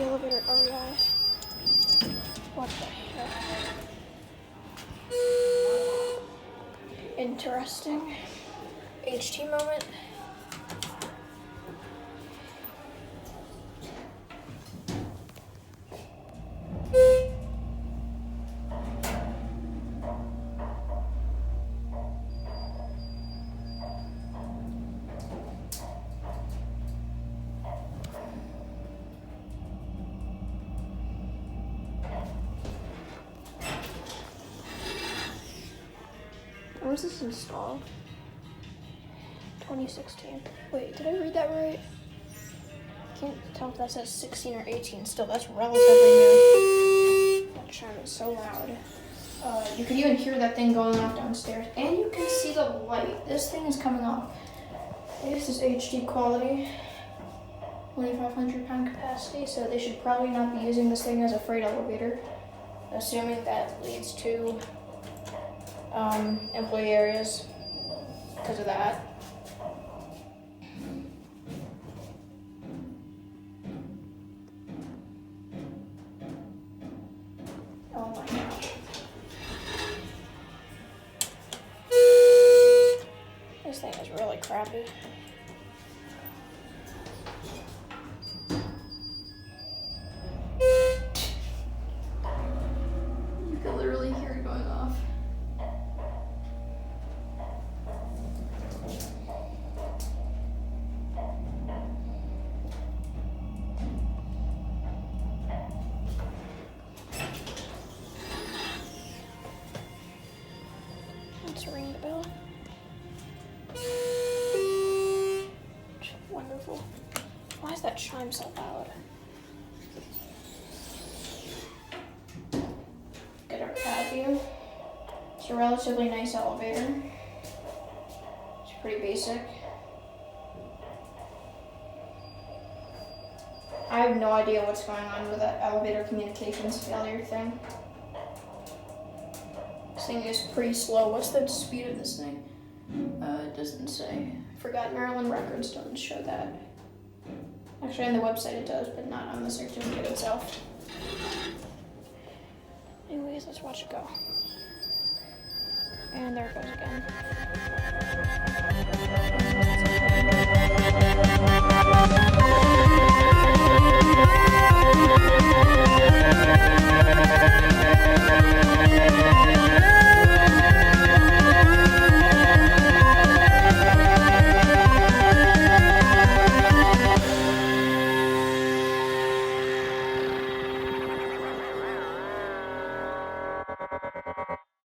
the elevator REI. What the heck? Interesting. HT moment. When was this installed? 2016. Wait, did I read that right? I can't tell if that says 16 or 18. Still, that's relatively new. That chime is so loud. You could even hear that thing going off downstairs. And you can see the light. This thing is coming off. This is HD quality. 2,500 pound capacity, so they should probably not be using this thing as a freight elevator. Assuming that leads to employee areas because of that. Oh my gosh. This thing is really crappy. You can literally hear it going off. Let's ring the bell. Wonderful. Why is that chime so loud? Get our pad view. It's a relatively nice elevator. It's pretty basic. I have no idea what's going on with that elevator communications failure thing. This thing is pretty slow. What's the speed of this thing? It doesn't say. I forgot Maryland records doesn't show that. Actually, on the website it does, but not on the certificate itself. Anyways, let's watch it go. And there it goes again.